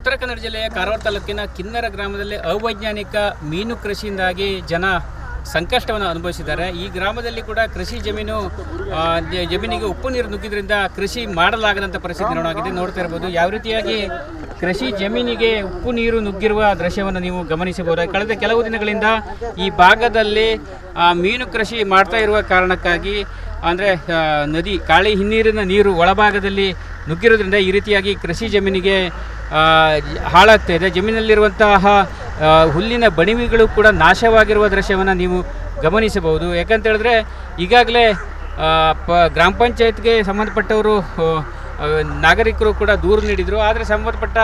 ಉತ್ತರ ಕನ್ನಡ ಜಿಲ್ಲೆಯ ಕಾರವಾರ ತಾಲೂಕಿನ ಕಿನ್ನರ ಗ್ರಾಮದಲ್ಲಿ ಅವೈಜ್ಞಾನಿಕ ಮೀನು ಕೃಷಿಯಿಂದಾಗಿ ಜನ ಸಂಕಷ್ಟವನ್ನು ಅನುಭವಿಸಿದ್ದಾರೆ. ಈ ಗ್ರಾಮದಲ್ಲಿ ಕೂಡ ಕೃಷಿ ಜಮೀನಿಗೆ ಉಪ್ಪು ನೀರು ನುಗ್ಗಿದ್ರಿಂದ ಕೃಷಿ ಮಾಡಲಾಗದಂಥ ಪರಿಸ್ಥಿತಿ ನೋಡ್ತಾ ಇರ್ಬೋದು. ಯಾವ ರೀತಿಯಾಗಿ ಕೃಷಿ ಜಮೀನಿಗೆ ಉಪ್ಪು ನೀರು ನುಗ್ಗಿರುವ ದೃಶ್ಯವನ್ನು ನೀವು ಗಮನಿಸಬಹುದು. ಕಳೆದ ಕೆಲವು ದಿನಗಳಿಂದ ಈ ಭಾಗದಲ್ಲಿ ಮೀನು ಕೃಷಿ ಮಾಡ್ತಾ ಇರುವ ಕಾರಣಕ್ಕಾಗಿ ಅಂದರೆ ನದಿ ಕಾಳಿ ಹಿನ್ನೀರಿನ ನೀರು ಒಳಭಾಗದಲ್ಲಿ ನುಗ್ಗಿರೋದ್ರಿಂದ ಈ ರೀತಿಯಾಗಿ ಕೃಷಿ ಜಮೀನಿಗೆ ಹಾಳಾಗ್ತಾ ಇದೆ. ಜಮೀನಲ್ಲಿರುವಂತಹ ಹುಲ್ಲಿನ ಬಣಿವಿಗಳು ಕೂಡ ನಾಶವಾಗಿರುವ ದೃಶ್ಯವನ್ನು ನೀವು ಗಮನಿಸಬಹುದು. ಯಾಕಂತ ಹೇಳಿದ್ರೆ ಈಗಾಗಲೇ ಗ್ರಾಮ ಪಂಚಾಯತ್ಗೆ ಸಂಬಂಧಪಟ್ಟವರು ನಾಗರಿಕರು ಕೂಡ ದೂರು ನೀಡಿದರು, ಆದರೆ ಸಂಬಂಧಪಟ್ಟ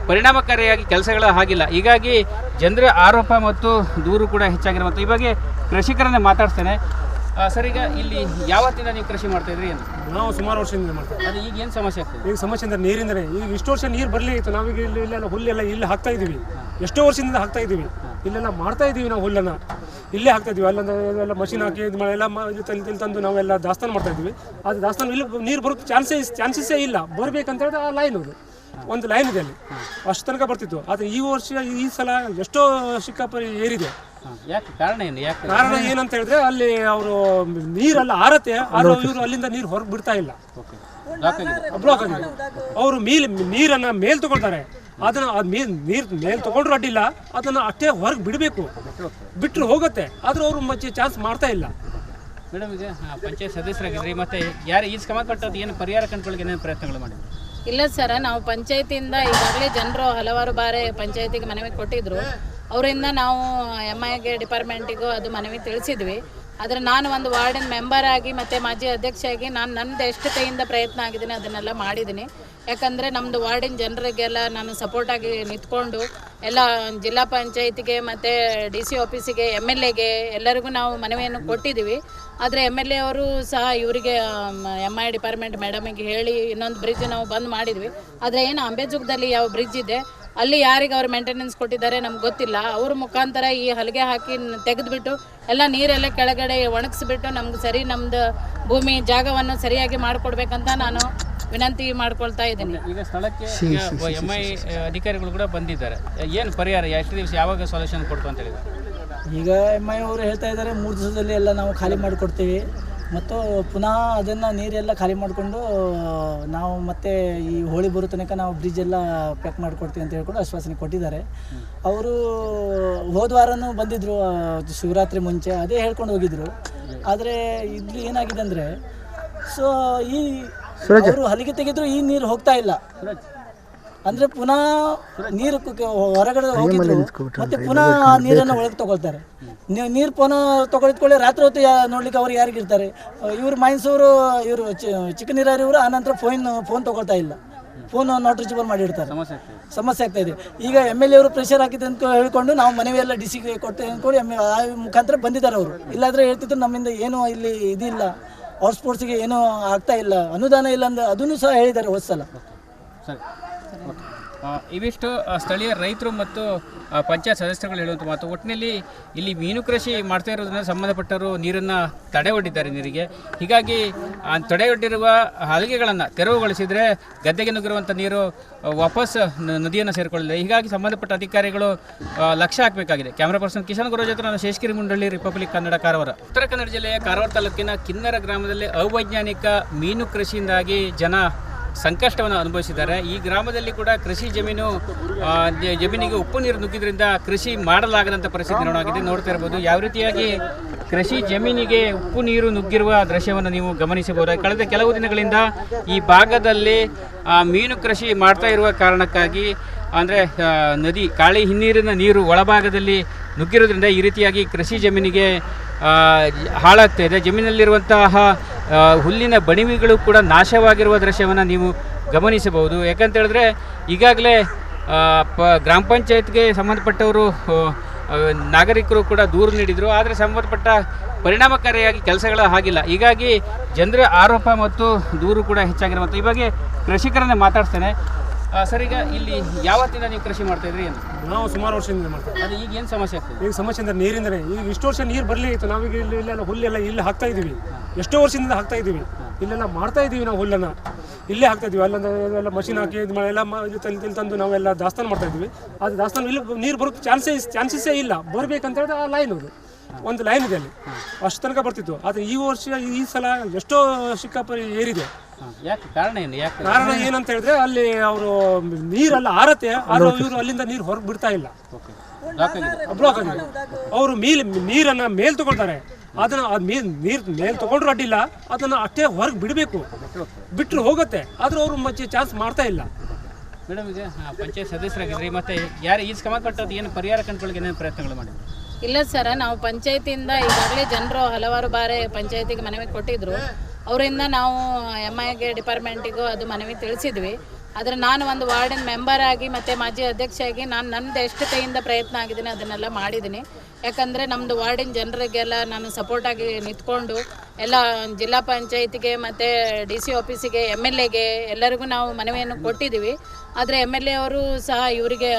ಪರಿಣಾಮಕಾರಿಯಾಗಿ ಕೆಲಸಗಳು ಆಗಿಲ್ಲ. ಹೀಗಾಗಿ ಜನರ ಆರೋಪ ಮತ್ತು ದೂರು ಕೂಡ ಹೆಚ್ಚಾಗಿರುವಂಥ ಈ ಬಗ್ಗೆ ಕೃಷಿಕರನ್ನೇ ಮಾತಾಡ್ತೇನೆ. ಸರ್, ಈಗ ಇಲ್ಲಿ ಯಾವತ್ತಿಂದ ನೀವು ಕೃಷಿ ಮಾಡ್ತಾ ಇದ್ರಿ? ಏನು ನಾವು ಸುಮಾರು ವರ್ಷದಿಂದ ಮಾಡ್ತೀವಿ. ಅದು ಈಗ ಏನು ಸಮಸ್ಯೆ ಆಗ್ತದೆ? ಈಗ ಸಮಸ್ಯೆ ಅಂದರೆ ನೀರಿಂದಲೇ. ಈಗ ಇಷ್ಟು ವರ್ಷ ನೀರು ಬರಲಿ ಇತ್ತು, ನಾವೀಗ ಇಲ್ಲೆಲ್ಲ ಹುಲ್ಲೆಲ್ಲ ಇಲ್ಲಿ ಹಾಕ್ತಾ ಇದ್ದೀವಿ. ಎಷ್ಟೋ ವರ್ಷದಿಂದ ಹಾಕ್ತಾ ಇದ್ದೀವಿ, ಇಲ್ಲೆಲ್ಲ ಮಾಡ್ತಾ ಇದ್ದೀವಿ. ನಾವು ಹುಲ್ಲನ್ನು ಇಲ್ಲೇ ಹಾಕ್ತಾ ಇದ್ದೀವಿ. ಅಲ್ಲೆಲ್ಲ ಮಷಿನ್ ಹಾಕಿ ಎಲ್ಲ ಇಲ್ಲಿ ತಂದು ನಾವೆಲ್ಲ ದಾಸ್ತಾನ ಮಾಡ್ತಾ ಇದ್ದೀವಿ. ಅದು ದಾಸ್ತಾನ ಇಲ್ಲಿ ನೀರು ಬರೋಕ್ಕೆ ಚಾನ್ಸಸ್ಸೇ ಇಲ್ಲ. ಬರಬೇಕಂತ ಹೇಳಿದ್ರೆ ಆ ಲೈನ್ ಒಂದು ಲೈನ್ ಇದೆ, ಅಲ್ಲಿ ಅಷ್ಟು ತನಕ ಬರ್ತಿತ್ತು. ಆದರೆ ಈ ವರ್ಷ ಈ ಸಲ ಎಷ್ಟೋ ಸಿಕ್ಕಾಪರಿ ಏರಿದೆ. ಯಾಕೆ ಕಾರಣ ಏನು? ಯಾಕೆ ಕಾರಣ ಏನಂತ ಹೇಳಿದ್ರೆ ಅಲ್ಲಿ ಅವರು ನೀರೆಲ್ಲ ಆರತ್ತೆ, ಆದ್ರೆ ಇವರು ಅಲ್ಲಿಂದ ನೀರು ಹೊರಗೆ ಬಿಡ್ತಾ ಇಲ್ಲ, ಬ್ಲಾಕ್ ಆಗಿದೆ. ಅವರು ನೀರನ್ನ ಮೇಲ್ ತಗೊಳ್ತಾರೆ, ಅದನ್ನ ನೀರು ತಗೊಂಡ್ರು ಅಡ್ಡಿಲ್ಲ, ಅದನ್ನ ಅಷ್ಟೇ ಹೊರಗೆ ಬಿಡಬೇಕು. ಬಿಟ್ಟರು ಹೋಗುತ್ತೆ, ಆದ್ರೂ ಅವರು ಮತ್ತೆ ಚಾನ್ಸ್ ಮಾಡ್ತಾ ಇಲ್ಲ. ಮೇಡಮ್, ಈಗ ಪಂಚಾಯತ್ ಸದಸ್ಯರಾಗಿದ್ರಿ, ಮತ್ತೆ ಯಾರು ಈ ಸಂಬಂಧಪಟ್ಟದ್ದು ಏನು ಪರಿಹಾರ ಕಂಡುಕೊಳ್ಳಿ ಏನೇನು ಪ್ರಯತ್ನಗಳು ಮಾಡಿ? ಇಲ್ಲ ಸರ್, ನಾವು ಪಂಚಾಯತಿಯಿಂದ ಈಗಾಗಲೇ ಜನರು ಹಲವಾರು ಬಾರಿ ಪಂಚಾಯತಿಗೆ ಮನವಿ ಕೊಟ್ಟಿದ್ರು. ಅವರಿಂದ ನಾವು MIಗೆ ಡಿಪಾರ್ಟ್ಮೆಂಟಿಗೂ ಅದು ಮನವಿ ತಿಳಿಸಿದ್ವಿ. ಆದರೆ ನಾನು ಒಂದು ವಾರ್ಡಿನ ಮೆಂಬರ್ ಆಗಿ ಮತ್ತು ಮಾಜಿ ಅಧ್ಯಕ್ಷೆಯಾಗಿ ನಾನು ನನ್ನದು ಎಷ್ಟು ಕೈಯಿಂದ ಪ್ರಯತ್ನ ಆಗಿದ್ದೀನಿ ಅದನ್ನೆಲ್ಲ ಮಾಡಿದ್ದೀನಿ. ಯಾಕಂದರೆ ನಮ್ಮದು ವಾರ್ಡಿನ ಜನರಿಗೆಲ್ಲ ನಾನು ಸಪೋರ್ಟಾಗಿ ನಿಂತ್ಕೊಂಡು ಎಲ್ಲ ಜಿಲ್ಲಾ ಪಂಚಾಯತಿಗೆ ಮತ್ತು DC ಆಫೀಸಿಗೆ MLAಗೆ ಎಲ್ಲರಿಗೂ ನಾವು ಮನವಿಯನ್ನು ಕೊಟ್ಟಿದ್ದೀವಿ. ಆದರೆ MLA ಅವರು ಸಹ ಇವರಿಗೆ MI ಡಿಪಾರ್ಟ್ಮೆಂಟ್ ಮೇಡಮಿಗೆ ಹೇಳಿ ಇನ್ನೊಂದು ಬ್ರಿಡ್ಜ್ ನಾವು ಬಂದ್ ಮಾಡಿದ್ವಿ. ಆದರೆ ಏನು ಅಂಬೇಜುಗದಲ್ಲಿ ಯಾವ ಬ್ರಿಡ್ಜ್ ಇದೆ ಅಲ್ಲಿ ಯಾರಿಗೆ ಅವ್ರು ಮೇಂಟೆನೆನ್ಸ್ ಕೊಟ್ಟಿದ್ದಾರೆ ನಮ್ಗೆ ಗೊತ್ತಿಲ್ಲ. ಅವ್ರ ಮುಖಾಂತರ ಈ ಹಲಿಗೆ ಹಾಕಿ ತೆಗೆದುಬಿಟ್ಟು ಎಲ್ಲ ನೀರೆಲ್ಲ ಕೆಳಗಡೆ ಒಣಗಿಸ್ಬಿಟ್ಟು ನಮ್ಗೆ ನಮ್ಮದು ಭೂಮಿ ಜಾಗವನ್ನು ಸರಿಯಾಗಿ ಮಾಡಿಕೊಡ್ಬೇಕಂತ ನಾನು ವಿನಂತಿ ಮಾಡ್ಕೊಳ್ತಾ ಇದ್ದೀನಿ. ಈಗ ಸ್ಥಳಕ್ಕೆ MI ಅಧಿಕಾರಿಗಳು ಕೂಡ ಬಂದಿದ್ದಾರೆ. ಏನು ಪರಿಹಾರ, ಎಷ್ಟು ದಿವಸ ಯಾವಾಗ ಸೊಲ್ಯೂಷನ್ ಕೊಡ್ತು ಅಂತ ಹೇಳಿದ್ದಾರೆ? ಈಗ MI ಅವರು ಹೇಳ್ತಾ ಇದ್ದಾರೆ 3 ದಿವಸದಲ್ಲಿ ಎಲ್ಲ ನಾವು ಖಾಲಿ ಮಾಡಿಕೊಡ್ತೀವಿ, ಮತ್ತು ಪುನಃ ಅದನ್ನು ನೀರೆಲ್ಲ ಖಾಲಿ ಮಾಡಿಕೊಂಡು ನಾವು ಮತ್ತೆ ಈ ಹೋಳಿ ಬರೋ ತನಕ ನಾವು ಬ್ರಿಡ್ಜ್ ಎಲ್ಲ ಪ್ಯಾಕ್ ಮಾಡಿಕೊಡ್ತೀವಿ ಅಂತ ಹೇಳ್ಕೊಂಡು ಆಶ್ವಾಸನೆ ಕೊಟ್ಟಿದ್ದಾರೆ. ಅವರು ಹೋದ ವಾರನೂ ಬಂದಿದ್ದರು, ಶಿವರಾತ್ರಿ ಮುಂಚೆ ಅದೇ ಹೇಳ್ಕೊಂಡು ಹೋಗಿದ್ರು. ಆದರೆ ಇಲ್ಲಿ ಏನಾಗಿದೆ ಅಂದರೆ ಈ ಅವರು ಹಲಿಗೆ ತೆಗೆದ್ರು ಈ ನೀರು ಹೋಗ್ತಾ ಇಲ್ಲ. ಅಂದರೆ ಪುನಃ ನೀರು ಹೊರಗಡೆ ಹೋಗಿದ್ರು ಮತ್ತೆ ಪುನಃ ನೀರನ್ನು ಒಳಗೆ ತಗೊಳ್ತಾರೆ. ನೀರು ಪುನಃ ತಗೊಳಿದ್ಕೊಳ್ಳಿ ರಾತ್ರಿ ಹೊತ್ತು ನೋಡ್ಲಿಕ್ಕೆ ಅವ್ರು ಯಾರಿಗಿರ್ತಾರೆ? ಇವರು ಮೈನ್ಸೂರು ಇವರು ಚಿಕ್ಕನೀರಾವರಿ ಆನಂತರ ಫೋನ್ ತಗೊಳ್ತಾ ಇಲ್ಲ, ಫೋನ್ ನಾಟ್ ರೀಚಬಲ್ ಮಾಡಿರ್ತಾರೆ. ಸಮಸ್ಯೆ ಆಗ್ತಾ ಇದೆ. ಈಗ MLA ಅವರು ಪ್ರೆಷರ್ ಹಾಕಿದೆ ಅಂತ ಹೇಳ್ಕೊಂಡು ನಾವು ಮನವಿಯೆಲ್ಲ DCಗೆ ಕೊಡ್ತೇವೆ ಅಂದ್ಕೊಂಡು ಆ ಮುಖಾಂತರ ಬಂದಿದ್ದಾರೆ ಅವರು. ಇಲ್ಲಾಂದರೆ ಹೇಳ್ತಿದ್ರು ನಮ್ಮಿಂದ ಏನೂ ಇಲ್ಲಿ ಇದಿಲ್ಲ, ಔಟ್ ಸ್ಪೋರ್ಟ್ಸ್ಗೆ ಏನೂ ಆಗ್ತಾ ಇಲ್ಲ, ಅನುದಾನ ಇಲ್ಲ ಅಂದ್ರೆ ಅದನ್ನು ಸಹ ಹೇಳಿದ್ದಾರೆ ಹೋದ ಸಲ. ಸರಿ, ಇವಿಷ್ಟು ಸ್ಥಳೀಯ ರೈತರು ಮತ್ತು ಪಂಚಾಯತ್ ಸದಸ್ಯರುಗಳು ಹೇಳುವಂಥ ಮಾತು. ಒಟ್ಟಿನಲ್ಲಿ ಇಲ್ಲಿ ಮೀನು ಕೃಷಿ ಮಾಡ್ತಾ ಇರೋದ್ರಿಂದ ಸಂಬಂಧಪಟ್ಟವರು ನೀರನ್ನು ತಡೆಯೊಡ್ಡಿದ್ದಾರೆ ನೀರಿಗೆ. ಹೀಗಾಗಿ ತಡೆಯೊಡ್ಡಿರುವ ಹಲಿಗೆಗಳನ್ನು ತೆರವುಗೊಳಿಸಿದರೆ ಗದ್ದೆಗೆ ನುಗ್ಗಿರುವಂಥ ನೀರು ವಾಪಸ್ ನದಿಯನ್ನು ಸೇರಿಕೊಳ್ಳಲಿದೆ. ಹೀಗಾಗಿ ಸಂಬಂಧಪಟ್ಟ ಅಧಿಕಾರಿಗಳು ಲಕ್ಷ್ಯ ಹಾಕಬೇಕಾಗಿದೆ. ಕ್ಯಾಮ್ರಾ ಪರ್ಸನ್ ಕಿಶನ್ ಗುರು ಜೊತೆ ನಾನು ಶೇಷಗಿರಿ ಮುಂಡಳ್ಳಿ, ರಿಪಬ್ಲಿಕ್ ಕನ್ನಡ, ಕಾರವಾರ. ಉತ್ತರ ಕನ್ನಡ ಜಿಲ್ಲೆಯ ಕಾರವಾರ ತಾಲೂಕಿನ ಕಿನ್ನರ ಗ್ರಾಮದಲ್ಲಿ ಅವೈಜ್ಞಾನಿಕ ಮೀನು ಕೃಷಿಯಿಂದಾಗಿ ಜನ ಸಂಕಷ್ಟವನ್ನು ಅನುಭವಿಸಿದ್ದಾರೆ. ಈ ಗ್ರಾಮದಲ್ಲಿ ಕೂಡ ಕೃಷಿ ಜಮೀನಿಗೆ ಉಪ್ಪು ನೀರು ನುಗ್ಗಿದ್ರಿಂದ ಕೃಷಿ ಮಾಡಲಾಗದಂಥ ಪರಿಸ್ಥಿತಿ ನೋಡ್ತಾ ಇರ್ಬೋದು. ಯಾವ ರೀತಿಯಾಗಿ ಕೃಷಿ ಜಮೀನಿಗೆ ಉಪ್ಪು ನೀರು ನುಗ್ಗಿರುವ ದೃಶ್ಯವನ್ನು ನೀವು ಗಮನಿಸಬಹುದು. ಕಳೆದ ಕೆಲವು ದಿನಗಳಿಂದ ಈ ಭಾಗದಲ್ಲಿ ಮೀನು ಕೃಷಿ ಮಾಡ್ತಾ ಇರುವ ಕಾರಣಕ್ಕಾಗಿ ಅಂದರೆ ನದಿ ಕಾಳಿ ಹಿನ್ನೀರಿನ ನೀರು ಒಳಭಾಗದಲ್ಲಿ ನುಗ್ಗಿರೋದ್ರಿಂದ ಈ ರೀತಿಯಾಗಿ ಕೃಷಿ ಜಮೀನಿಗೆ ಹಾಳಾಗ್ತಾ ಇದೆ. ಜಮೀನಲ್ಲಿರುವಂತಹ ಹುಲ್ಲಿನ ಬಣಿವಿಗಳು ಕೂಡ ನಾಶವಾಗಿರುವ ದೃಶ್ಯವನ್ನು ನೀವು ಗಮನಿಸಬಹುದು. ಯಾಕಂತ ಹೇಳಿದ್ರೆ ಈಗಾಗಲೇ ಗ್ರಾಮ ಪಂಚಾಯತ್ಗೆ ಸಂಬಂಧಪಟ್ಟವರು ನಾಗರಿಕರು ಕೂಡ ದೂರು ನೀಡಿದರು, ಆದರೆ ಸಂಬಂಧಪಟ್ಟ ಪರಿಣಾಮಕಾರಿಯಾಗಿ ಕೆಲಸಗಳು ಆಗಿಲ್ಲ. ಹೀಗಾಗಿ ಜನರ ಆರೋಪ ಮತ್ತು ದೂರು ಕೂಡ ಹೆಚ್ಚಾಗಿರುವಂಥ ಈ ಬಗ್ಗೆ ಕೃಷಿಕರನ್ನೇ ಮಾತಾಡ್ತೇನೆ. ಸರ್, ಈಗ ಇಲ್ಲಿ ಯಾವತ್ತಿಂದ ನೀವು ಕೃಷಿ ಮಾಡ್ತಾ ಇದ್ರಿ? ಏನು ನಾವು ಸುಮಾರು ವರ್ಷದಿಂದ ಮಾಡ್ತೀವಿ. ಅದು ಈಗ ಏನು ಸಮಸ್ಯೆ ಆಗ್ತದೆ? ಈಗ ಸಮಸ್ಯೆ ಅಂದರೆ ನೀರಿಂದಲೇ. ಈಗ ಇಷ್ಟು ವರ್ಷ ನೀರು ಬರಲಿ ಇತ್ತು, ನಾವೀಗ ಇಲ್ಲೆಲ್ಲ ಹುಲ್ಲೆಲ್ಲ ಇಲ್ಲಿ ಹಾಕ್ತಾ ಇದ್ದೀವಿ. ಎಷ್ಟೋ ವರ್ಷದಿಂದ ಹಾಕ್ತಾ ಇದ್ದೀವಿ, ಇಲ್ಲೆಲ್ಲ ಮಾಡ್ತಾ ಇದ್ದೀವಿ ನಾವು ಹುಲ್ಲನ್ನು. ಇಲ್ಲೇ ಹಾಕ್ತಾ ಇದ್ವಿ. ಅಲ್ಲೊಂದು ಎಲ್ಲ ಮಷಿನ್ ಹಾಕಿ ಇದು ಮಾಡಿ ಎಲ್ಲ ಇದು ತಂದು ನಾವೆಲ್ಲ ದಾಸ್ತಾನು ಮಾಡ್ತಾ ಇದ್ವಿ. ಅದು ದಾಸ್ತಾನು ಇಲ್ಲಿ ನೀರು ಬರೋಕ್ಕೆ ಚಾನ್ಸಸ್ಸೇ ಇಲ್ಲ. ಬರ್ಬೇಕಂತ ಹೇಳಿದ್ರೆ ಆ ಲೈನ್ ಅದು ಒಂದು ಲೈನ್ ಇದೆ, ಅಲ್ಲಿ ಅಷ್ಟು ತನಕ ಬರ್ತಿತ್ತು. ಆದರೆ ಈ ವರ್ಷ ಈ ಸಲ ಎಷ್ಟೋ ಸಿಕ್ಕಾಪರಿ ಏರಿದೆ. ಯಾಕೆ ಕಾರಣ ಏನು? ಯಾಕೆ ಕಾರಣ ಏನಂತ ಹೇಳಿದ್ರೆ ಅಲ್ಲಿ ಅವರು ನೀರೆಲ್ಲ ಆರತ್ತೆ, ಆದ್ರೆ ಇವರು ಅಲ್ಲಿಂದ ನೀರು ಹೊರಗೆ ಬಿಡ್ತಾ ಇಲ್ಲ, ಬ್ಲಾಕ್ ಆಗಿದೆ. ಅವರು ನೀರನ್ನ ಮೇಲ್ ತಗೊಳ್ತಾರೆ, ಅದನ್ನ ನೀರು ತಗೊಂಡ್ರು ಅಡ್ಡಿಲ್ಲ, ಅದನ್ನ ಅಷ್ಟೇ ಹೊರಗೆ ಬಿಡಬೇಕು. ಬಿಟ್ಟರು ಹೋಗುತ್ತೆ, ಆದ್ರೆ ಅವರು ಮತ್ತೆ ಚಾನ್ಸ್ ಮಾಡ್ತಾ ಇಲ್ಲ. ಮೇಡಮ್, ಈಗ ಪಂಚಾಯತ್ ಸದಸ್ಯರಾಗಿದ್ರಿ, ಮತ್ತೆ ಯಾರು ಈ ಸಂಬಂಧಪಟ್ಟದ್ದು ಏನು ಪರಿಹಾರ ಕಂಡುಕೊಳ್ಳಿಕ್ಕೆ ಏನೇನು ಪ್ರಯತ್ನಗಳು ಮಾಡಿದ್ರು? ಇಲ್ಲ ಸರ್, ನಾವು ಪಂಚಾಯತಿಯಿಂದ ಈಗಾಗಲೇ ಜನರು ಹಲವಾರು ಬಾರಿ ಪಂಚಾಯತಿಗೆ ಮನವಿ ಕೊಟ್ಟಿದ್ರು. ಅವರಿಂದ ನಾವು MIಗೆ ಡಿಪಾರ್ಟ್ಮೆಂಟಿಗೂ ಅದು ಮನವಿ ತಿಳಿಸಿದ್ವಿ. ಆದರೆ ನಾನು ಒಂದು ವಾರ್ಡಿನ ಮೆಂಬರ್ ಆಗಿ ಮತ್ತು ಮಾಜಿ ಅಧ್ಯಕ್ಷೆಯಾಗಿ ನಾನು ನನ್ನದು ಎಷ್ಟು ಕೈಯಿಂದ ಪ್ರಯತ್ನ ಆಗಿದ್ದೀನಿ ಅದನ್ನೆಲ್ಲ ಮಾಡಿದ್ದೀನಿ. ಯಾಕಂದರೆ ನಮ್ಮದು ವಾರ್ಡಿನ ಜನರಿಗೆಲ್ಲ ನಾನು ಸಪೋರ್ಟಾಗಿ ನಿಂತ್ಕೊಂಡು ಎಲ್ಲ ಜಿಲ್ಲಾ ಪಂಚಾಯತಿಗೆ ಮತ್ತು DC ಆಫೀಸಿಗೆ MLAಗೆ ಎಲ್ಲರಿಗೂ ನಾವು ಮನವಿಯನ್ನು ಕೊಟ್ಟಿದ್ದೀವಿ. ಆದರೆ MLA ಅವರು ಸಹ ಇವರಿಗೆ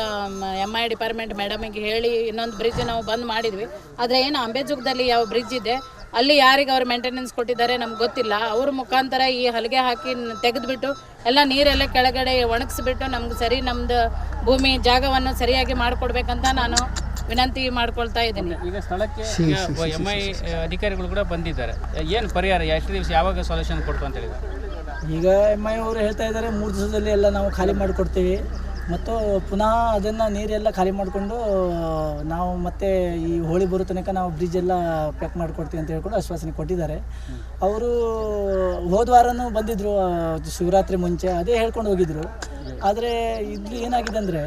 MI ಡಿಪಾರ್ಟ್ಮೆಂಟ್ ಮೇಡಮಿಗೆ ಹೇಳಿ ಇನ್ನೊಂದು ಬ್ರಿಡ್ಜ್ ನಾವು ಬಂದ್ ಮಾಡಿದ್ವಿ. ಆದರೆ ಏನು ಅಂಬೇಜುಗದಲ್ಲಿ ಯಾವ ಬ್ರಿಡ್ಜ್ ಇದೆ ಅಲ್ಲಿ ಯಾರಿಗೆ ಅವ್ರು ಮೇಂಟೆನೆನ್ಸ್ ಕೊಟ್ಟಿದ್ದಾರೆ ನಮ್ಗೆ ಗೊತ್ತಿಲ್ಲ. ಅವ್ರ ಮುಖಾಂತರ ಈ ಹಲಿಗೆ ಹಾಕಿ ತೆಗೆದುಬಿಟ್ಟು ಎಲ್ಲ ನೀರೆಲ್ಲ ಕೆಳಗಡೆ ಒಣಗಿಸ್ಬಿಟ್ಟು ನಮ್ಗೆ ಸರಿ ನಮ್ಮದು ಭೂಮಿ ಜಾಗವನ್ನು ಸರಿಯಾಗಿ ಮಾಡಿಕೊಡ್ಬೇಕಂತ ನಾನು ವಿನಂತಿ ಮಾಡ್ಕೊಳ್ತಾ ಇದ್ದೀನಿ. ಈಗ ಸ್ಥಳಕ್ಕೆ MI ಅಧಿಕಾರಿಗಳು ಕೂಡ ಬಂದಿದ್ದಾರೆ. ಏನು ಪರಿಹಾರ, ಎಷ್ಟು ದಿವಸ ಯಾವಾಗ ಸೊಲ್ಯೂಷನ್ ಕೊಡ್ತು ಅಂತ ಹೇಳಿದ್ರು? ಈಗ MI ಅವರು ಹೇಳ್ತಾ ಇದ್ದಾರೆ 3 ದಿವಸದಲ್ಲಿ ಎಲ್ಲ ನಾವು ಖಾಲಿ ಮಾಡಿಕೊಡ್ತೀವಿ, ಮತ್ತು ಪುನಃ ಅದನ್ನು ನೀರೆಲ್ಲ ಖಾಲಿ ಮಾಡಿಕೊಂಡು ನಾವು ಮತ್ತೆ ಈ ಹೋಳಿ ಬರೋ ತನಕ ನಾವು ಬ್ರಿಡ್ಜ್ ಎಲ್ಲ ಪ್ಯಾಕ್ ಮಾಡಿಕೊಡ್ತೀವಿ ಅಂತ ಹೇಳ್ಕೊಂಡು ಆಶ್ವಾಸನೆ ಕೊಟ್ಟಿದ್ದಾರೆ. ಅವರು ಹೋದ ವಾರನೂ ಬಂದಿದ್ದರು, ಶಿವರಾತ್ರಿ ಮುಂಚೆ ಅದೇ ಹೇಳ್ಕೊಂಡು ಹೋಗಿದ್ರು. ಆದರೆ ಇಲ್ಲಿ ಏನಾಗಿದೆ ಅಂದರೆ,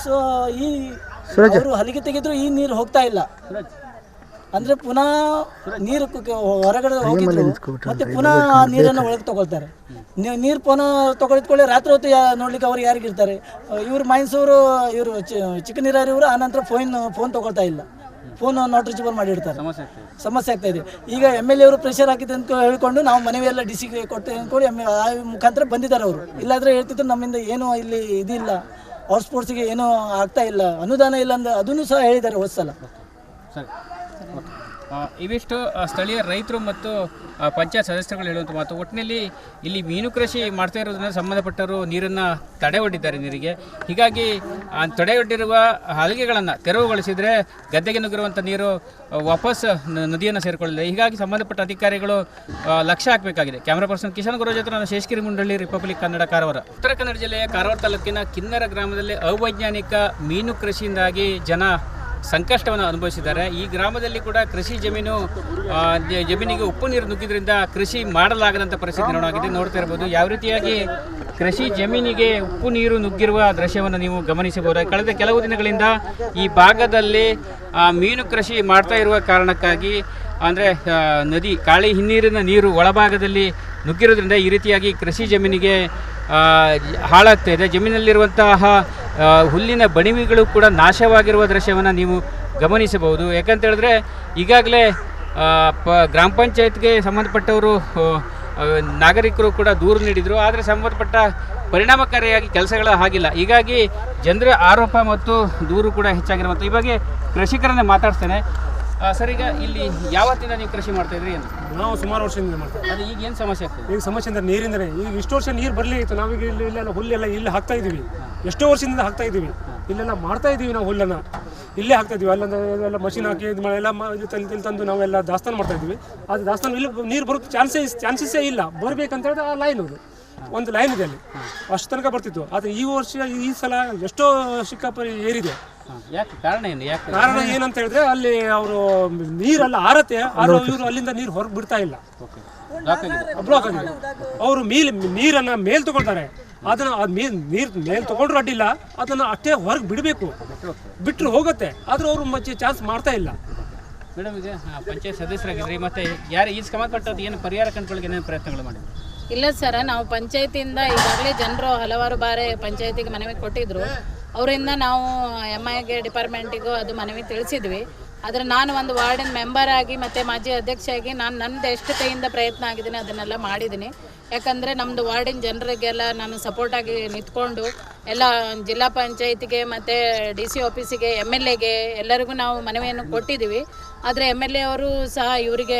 ಸೊ ಈ ಅವರು ಹಲಿಗೆ ತೆಗೆದ್ರು ಈ ನೀರು ಹೋಗ್ತಾ ಇಲ್ಲ. ಅಂದರೆ ಪುನಃ ನೀರು ಹೊರಗಡೆ ಹೋಗಿದ್ರು ಮತ್ತೆ ಪುನಃ ನೀರನ್ನು ಒಳಗೆ ತಗೊಳ್ತಾರೆ. ನೀರು ಪುನಃ ತೊಗೊಳಿದ್ಕೊಳ್ಳಿ ರಾತ್ರಿ ಹೊತ್ತು ನೋಡ್ಲಿಕ್ಕೆ ಅವ್ರು ಯಾರಿಗಿರ್ತಾರೆ? ಇವರು ಮೈನ್ಸೂರು ಇವರು ಚಿಕ್ಕನೀರಾರಿ ಇವರು ಆನಂತರ ಫೋನ್ ತೊಗೊಳ್ತಾ ಇಲ್ಲ, ಫೋನ್ ನಾಟ್ ರೀಚಬಲ್ ಮಾಡಿರ್ತಾರೆ. ಸಮಸ್ಯೆ ಆಗ್ತಾ ಇದೆ. ಈಗ MLA ಅವರು ಪ್ರೆಷರ್ ಹಾಕಿದೆ ಅಂತ ಹೇಳ್ಕೊಂಡು ನಾವು ಮನವಿ ಎಲ್ಲ DCಗೆ ಕೊಡ್ತೇವೆ ಅಂದ್ಕೊಂಡು ಆ ಮುಖಾಂತರ ಬಂದಿದ್ದಾರೆ ಅವರು. ಇಲ್ಲಾಂದರೆ ಹೇಳ್ತಿದ್ರು ನಮ್ಮಿಂದ ಏನೂ ಇಲ್ಲಿ ಇದಿಲ್ಲ, ಔಟ್ ಸ್ಪೋರ್ಟ್ಸಿಗೆ ಏನೂ ಆಗ್ತಾ ಇಲ್ಲ, ಅನುದಾನ ಇಲ್ಲ ಅಂದ್ರೆ ಅದನ್ನು ಸಹ ಹೇಳಿದ್ದಾರೆ ಹೋದ ಸಲ. ಸರಿ, ಇವಿಷ್ಟು ಸ್ಥಳೀಯ ರೈತರು ಮತ್ತು ಪಂಚಾಯತ್ ಸದಸ್ಯರುಗಳು ಹೇಳುವಂಥ ಮಾತು. ಒಟ್ಟಿನಲ್ಲಿ ಇಲ್ಲಿ ಮೀನು ಕೃಷಿ ಮಾಡ್ತಾ ಇರೋದ್ರಿಂದ ಸಂಬಂಧಪಟ್ಟವರು ನೀರನ್ನು ತಡೆಯೊಡ್ಡಿದ್ದಾರೆ ನೀರಿಗೆ. ಹೀಗಾಗಿ ತಡೆಯೊಡ್ಡಿರುವ ಹಲಿಗೆಗಳನ್ನು ತೆರವುಗೊಳಿಸಿದರೆ ಗದ್ದೆಗೆ ನುಗ್ಗಿರುವಂಥ ನೀರು ವಾಪಸ್ ನದಿಯನ್ನು ಸೇರಿಕೊಳ್ಳಿದೆ. ಹೀಗಾಗಿ ಸಂಬಂಧಪಟ್ಟ ಅಧಿಕಾರಿಗಳು ಲಕ್ಷ್ಯ ಹಾಕಬೇಕಾಗಿದೆ. ಕ್ಯಾಮ್ರಾ ಪರ್ಸನ್ ಕಿಶನ್ ಗುರು ಜೊತೆ ನಾನು ಶೇಷಗಿರಿ ಮುಂಡಳ್ಳಿ, ರಿಪಬ್ಲಿಕ್ ಕನ್ನಡ, ಕಾರವಾರ. ಉತ್ತರ ಕನ್ನಡ ಜಿಲ್ಲೆಯ ಕಾರವಾರ ತಾಲೂಕಿನ ಕಿನ್ನರ ಗ್ರಾಮದಲ್ಲಿ ಅವೈಜ್ಞಾನಿಕ ಮೀನು ಕೃಷಿಯಿಂದಾಗಿ ಜನ ಸಂಕಷ್ಟವನ್ನು ಅನುಭವಿಸಿದ್ದಾರೆ. ಈ ಗ್ರಾಮದಲ್ಲಿ ಕೂಡ ಕೃಷಿ ಜಮೀನಿಗೆ ಉಪ್ಪು ನೀರು ನುಗ್ಗಿದ್ರಿಂದ ಕೃಷಿ ಮಾಡಲಾಗದಂಥ ಪರಿಸ್ಥಿತಿ ನೋಡ್ತಾ ಇರ್ಬೋದು. ಯಾವ ರೀತಿಯಾಗಿ ಕೃಷಿ ಜಮೀನಿಗೆ ಉಪ್ಪು ನೀರು ನುಗ್ಗಿರುವ ದೃಶ್ಯವನ್ನು ನೀವು ಗಮನಿಸಬಹುದು. ಕಳೆದ ಕೆಲವು ದಿನಗಳಿಂದ ಈ ಭಾಗದಲ್ಲಿ ಮೀನು ಕೃಷಿ ಮಾಡ್ತಾ ಇರುವ ಕಾರಣಕ್ಕಾಗಿ ಅಂದರೆ ನದಿ ಕಾಳಿ ಹಿನ್ನೀರಿನ ನೀರು ಒಳಭಾಗದಲ್ಲಿ ನುಗ್ಗಿರೋದ್ರಿಂದ ಈ ರೀತಿಯಾಗಿ ಕೃಷಿ ಜಮೀನಿಗೆ ಹಾಳಾಗ್ತಾ ಇದೆ. ಜಮೀನಲ್ಲಿರುವಂತಹ ಹುಲ್ಲಿನ ಬಣಿವೆಗಳು ಕೂಡ ನಾಶವಾಗಿರುವ ದೃಶ್ಯವನ್ನು ನೀವು ಗಮನಿಸಬಹುದು. ಯಾಕಂತ ಹೇಳಿದ್ರೆ ಈಗಾಗಲೇ ಗ್ರಾಮ ಪಂಚಾಯತ್ಗೆ ಸಂಬಂಧಪಟ್ಟವರು ನಾಗರಿಕರು ಕೂಡ ದೂರು ನೀಡಿದರು, ಆದರೆ ಸಂಬಂಧಪಟ್ಟ ಪರಿಣಾಮಕಾರಿಯಾಗಿ ಕೆಲಸಗಳು ಆಗಿಲ್ಲ. ಹೀಗಾಗಿ ಜನರ ಆರೋಪ ಮತ್ತು ದೂರು ಕೂಡ ಹೆಚ್ಚಾಗಿರುವಂಥ ಈ ಬಗ್ಗೆ ಕೃಷಿಕರನ್ನೇ ಮಾತಾಡ್ತೇನೆ. ಸರ್, ಈಗ ಇಲ್ಲಿ ಯಾವತ್ತಿಂದ ನೀವು ಕೃಷಿ ಮಾಡ್ತಾ ಇದ್ರಿ? ಏನು ನಾವು ಸುಮಾರು ವರ್ಷದಿಂದ ಮಾಡ್ತೀವಿ. ಅದು ಈಗ ಏನು ಸಮಸ್ಯೆ ಆಗ್ತದೆ? ಈಗ ಸಮಸ್ಯೆ ಅಂದರೆ ನೀರಿಂದರೆ ಈಗ ಇಷ್ಟು ವರ್ಷ ನೀರು ಬರಲಿ ಇತ್ತು. ನಾವೀಗ ಇಲ್ಲೆಲ್ಲ ಹುಲ್ಲೆಲ್ಲ ಇಲ್ಲಿ ಹಾಕ್ತಾ ಇದ್ದೀವಿ, ಎಷ್ಟೋ ವರ್ಷದಿಂದ ಹಾಕ್ತಾ ಇದ್ದೀವಿ. ಇಲ್ಲೆಲ್ಲ ಮಾಡ್ತಾ ಇದ್ದೀವಿ, ನಾವು ಹುಲ್ಲನ್ನು ಇಲ್ಲೇ ಹಾಕ್ತಾ ಇದ್ದೀವಿ. ಅಲ್ಲೊಂದು ಎಲ್ಲ ಮಷಿನ್ ಹಾಕಿ ಇದು ಮಾಡಿ ಎಲ್ಲ ಇದು ತಂದು ನಾವೆಲ್ಲ ದಾಸ್ತಾನು ಮಾಡ್ತಾ ಇದ್ದೀವಿ. ಅದು ದಾಸ್ತಾನು ಇಲ್ಲಿ ನೀರು ಬರೋಕ್ಕೆ ಚಾನ್ಸಸ್ಸೇ ಇಲ್ಲ. ಬರ್ಬೇಕಂತ ಹೇಳಿದ್ರೆ ಆ ಲೈನ್ ಅದು ಒಂದು ಲೈನ್ ಇದೆ, ಅಲ್ಲಿ ಅಷ್ಟು ತನಕ ಬರ್ತಿತ್ತು. ಆದರೆ ಈ ವರ್ಷ ಈ ಸಲ ಎಷ್ಟೋ ಸಿಕ್ಕಾಪರಿ ಏರಿದೆ. ಯಾಕೆ ಕಾರಣ ಏನು? ಯಾಕೆ ಕಾರಣ ಏನಂತ ಹೇಳಿದ್ರೆ ಅಲ್ಲಿ ಅವರು ನೀರೆಲ್ಲ ಆರತ್ತೆ, ಆದ್ರೆ ಇವರು ಅಲ್ಲಿಂದ ನೀರು ಹೊರಗೆ ಬಿಡ್ತಾ ಇಲ್ಲ, ಬ್ಲಾಕ್ ಆಗಿದೆ. ಅವರು ನೀರನ್ನ ಮೇಲ್ ತಗೊಳ್ತಾರೆ, ಅದನ್ನ ನೀರು ತಗೊಂಡ್ರು ಅಡ್ಡಿಲ್ಲ, ಅದನ್ನ ಅಷ್ಟೇ ಹೊರಗೆ ಬಿಡಬೇಕು. ಬಿಟ್ಟರು ಹೋಗುತ್ತೆ, ಆದ್ರೆ ಅವರು ಮತ್ತೆ ಚಾನ್ಸ್ ಮಾಡ್ತಾ ಇಲ್ಲ. ಮೇಡಮ್, ಈಗ ಪಂಚಾಯತ್ ಸದಸ್ಯರಾಗಿದ್ರಿ, ಮತ್ತೆ ಯಾರು ಈ ಸಂಬಂಧಪಟ್ಟದ್ದು ಏನು ಪರಿಹಾರ ಕಂಡುಕೊಳ್ಳಿಕ್ಕೆ ಏನೇನು ಪ್ರಯತ್ನಗಳು ಮಾಡಿದ್ರು? ಇಲ್ಲ ಸರ್, ನಾವು ಪಂಚಾಯತಿಯಿಂದ ಈಗಾಗಲೇ ಜನರು ಹಲವಾರು ಬಾರಿ ಪಂಚಾಯತಿಗೆ ಮನವಿ ಕೊಟ್ಟಿದ್ರು. ಅವರಿಂದ ನಾವು MIಗೆ ಡಿಪಾರ್ಟ್ಮೆಂಟಿಗೂ ಅದು ಮನವಿ ತಿಳಿಸಿದ್ವಿ. ಆದರೆ ನಾನು ಒಂದು ವಾರ್ಡಿನ ಮೆಂಬರ್ ಆಗಿ ಮತ್ತು ಮಾಜಿ ಅಧ್ಯಕ್ಷೆಯಾಗಿ ನಾನು ನನ್ನದು ಎಷ್ಟು ಕೈಯಿಂದ ಪ್ರಯತ್ನ ಆಗಿದ್ದೀನಿ ಅದನ್ನೆಲ್ಲ ಮಾಡಿದ್ದೀನಿ. ಯಾಕಂದರೆ ನಮ್ಮದು ವಾರ್ಡಿನ ಜನರಿಗೆಲ್ಲ ನಾನು ಸಪೋರ್ಟಾಗಿ ನಿಂತ್ಕೊಂಡು ಎಲ್ಲ ಜಿಲ್ಲಾ ಪಂಚಾಯತಿಗೆ ಮತ್ತು DC ಆಫೀಸಿಗೆ MLAಗೆ ಎಲ್ಲರಿಗೂ ನಾವು ಮನವಿಯನ್ನು ಕೊಟ್ಟಿದ್ದೀವಿ. ಆದರೆ MLA ಅವರು ಸಹ ಇವರಿಗೆ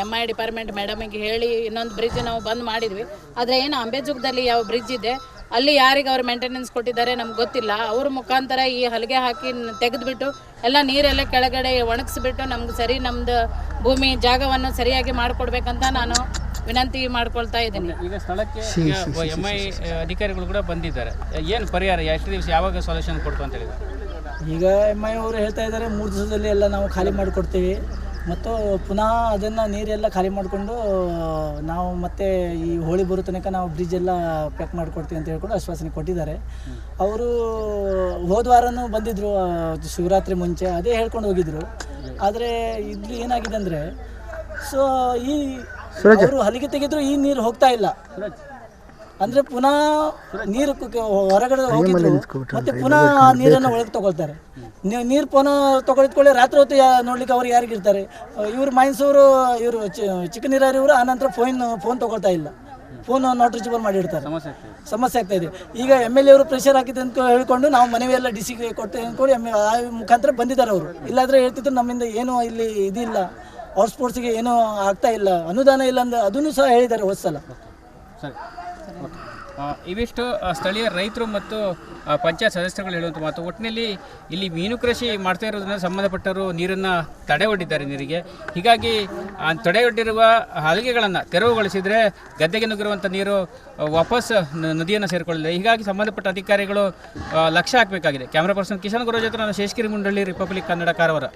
MI ಡಿಪಾರ್ಟ್ಮೆಂಟ್ ಮೇಡಮಿಗೆ ಹೇಳಿ ಇನ್ನೊಂದು ಬ್ರಿಡ್ಜ್ ನಾವು ಬಂದ್ ಮಾಡಿದ್ವಿ. ಆದರೆ ಏನು ಅಂಬೇಜುಗದಲ್ಲಿ ಯಾವ ಬ್ರಿಡ್ಜ್ ಇದೆ ಅಲ್ಲಿ ಯಾರಿಗೆ ಅವ್ರು ಮೇಂಟೆನೆನ್ಸ್ ಕೊಟ್ಟಿದ್ದಾರೆ ನಮ್ಗೆ ಗೊತ್ತಿಲ್ಲ. ಅವ್ರ ಮುಖಾಂತರ ಈ ಹಲಗೆ ಹಾಕಿ ತೆಗೆದುಬಿಟ್ಟು ಎಲ್ಲ ನೀರೆಲ್ಲ ಕೆಳಗಡೆ ಒಣಗಿಸ್ಬಿಟ್ಟು ನಮ್ಗೆ ಸರಿ ನಮ್ಮದು ಭೂಮಿ ಜಾಗವನ್ನು ಸರಿಯಾಗಿ ಮಾಡಿಕೊಡ್ಬೇಕಂತ ನಾನು ವಿನಂತಿ ಮಾಡ್ಕೊಳ್ತಾ ಇದ್ದೀನಿ. ಈಗ ಸ್ಥಳಕ್ಕೆ MI ಅಧಿಕಾರಿಗಳು ಕೂಡ ಬಂದಿದ್ದಾರೆ. ಏನು ಪರಿಹಾರ ಎಷ್ಟು ದಿವಸ ಯಾವಾಗ ಸೊಲ್ಯೂಷನ್ ಕೊಡ್ತು ಅಂತ ಹೇಳಿದ್ದಾರೆ? ಈಗ MI ಅವರು ಹೇಳ್ತಾ ಇದ್ದಾರೆ 3 ದಿವಸದಲ್ಲಿ ಎಲ್ಲ ನಾವು ಖಾಲಿ ಮಾಡಿಕೊಡ್ತೀವಿ ಮತ್ತು ಪುನಃ ಅದನ್ನು ನೀರೆಲ್ಲ ಖಾಲಿ ಮಾಡಿಕೊಂಡು ನಾವು ಮತ್ತೆ ಈ ಹೋಳಿ ಬರೋ ತನಕ ನಾವು ಬ್ರಿಡ್ಜ್ ಎಲ್ಲ ಪ್ಯಾಕ್ ಮಾಡಿಕೊಡ್ತೀವಿ ಅಂತ ಹೇಳ್ಕೊಂಡು ಆಶ್ವಾಸನೆ ಕೊಟ್ಟಿದ್ದಾರೆ. ಅವರು ಹೋದ ವಾರನೂ ಬಂದಿದ್ದರು ಶಿವರಾತ್ರಿ ಮುಂಚೆ, ಅದೇ ಹೇಳ್ಕೊಂಡು ಹೋಗಿದ್ರು. ಆದರೆ ಇಲ್ಲಿ ಏನಾಗಿದೆ ಅಂದರೆ ಸೊ ಈ ಅವರು ಹಲಿಗೆ ತೆಗೆದ್ರು ಈ ನೀರು ಹೋಗ್ತಾ ಇಲ್ಲ. ಅಂದರೆ ಪುನಃ ನೀರು ಹೊರಗಡೆ ಹೋಗಿದ್ರು ಮತ್ತೆ ಪುನಃ ಆ ನೀರನ್ನು ಒಳಗೆ ತಗೊಳ್ತಾರೆ. ನೀರು ಪುನಃ ತಗೊಳಿದ್ಕೊಳ್ಳಿ ರಾತ್ರಿ ಹೊತ್ತು ನೋಡ್ಲಿಕ್ಕೆ ಅವ್ರು ಯಾರಿಗಿರ್ತಾರೆ? ಇವರು ಮೈನ್ಸೂರು ಇವರು ಚಿಕ್ಕನೀರಾರಿ ಇವರು ಆನಂತರ ಫೋನ್ ತಗೊಳ್ತಾ ಇಲ್ಲ, ಫೋನ್ ನಾಟ್ ರೀಚಬಲ್ ಮಾಡಿರ್ತಾರೆ. ಸಮಸ್ಯೆ ಆಗ್ತಾ ಇದೆ. ಈಗ MLA ಅವರು ಪ್ರೆಷರ್ ಹಾಕಿದೆ ಅಂತ ಹೇಳ್ಕೊಂಡು ನಾವು ಮನವಿಯೆಲ್ಲ DCಗೆ ಕೊಡ್ತೇವೆ ಅಂದ್ಕೊಂಡು ಆ ಮುಖಾಂತರ ಬಂದಿದ್ದಾರೆ ಅವರು. ಇಲ್ಲಾಂದರೆ ಹೇಳ್ತಿದ್ರು ನಮ್ಮಿಂದ ಏನೂ ಇಲ್ಲಿ ಇದಿಲ್ಲ, ಔಟ್ ಸ್ಪೋರ್ಟ್ಸಿಗೆ ಏನೂ ಆಗ್ತಾ ಇಲ್ಲ, ಅನುದಾನ ಇಲ್ಲ ಅಂದ್ರೆ ಅದನ್ನು ಸಹ ಹೇಳಿದ್ದಾರೆ ಹೋದ ಸಲ. ಸರಿ, ಇವಿಷ್ಟು ಸ್ಥಳೀಯ ರೈತರು ಮತ್ತು ಪಂಚಾಯತ್ ಸದಸ್ಯರುಗಳು ಹೇಳುವಂಥ ಮಾತು. ಒಟ್ಟಿನಲ್ಲಿ ಇಲ್ಲಿ ಮೀನು ಕೃಷಿ ಮಾಡ್ತಾ ಇರೋದ್ರಿಂದ ಸಂಬಂಧಪಟ್ಟವರು ನೀರನ್ನು ತಡೆಯೊಡ್ಡಿದ್ದಾರೆ ನೀರಿಗೆ. ಹೀಗಾಗಿ ತಡೆಯೊಡ್ಡಿರುವ ಹಲಗೆಗಳನ್ನು ತೆರವುಗೊಳಿಸಿದರೆ ಗದ್ದೆಗೆ ನುಗ್ಗಿರುವಂಥ ನೀರು ವಾಪಸ್ ನದಿಯನ್ನು ಸೇರಿಕೊಳ್ಳಿದೆ. ಹೀಗಾಗಿ ಸಂಬಂಧಪಟ್ಟ ಅಧಿಕಾರಿಗಳು ಲಕ್ಷ್ಯ ಹಾಕಬೇಕಾಗಿದೆ. ಕ್ಯಾಮ್ರಾ ಪರ್ಸನ್ ಕಿಶನ್ ಗುರು ಜೊತೆ ನಾನು ಶೇಷಗಿರಿ ಮುಂಡಳ್ಳಿ, ರಿಪಬ್ಲಿಕ್ ಕನ್ನಡ, ಕಾರವಾರ.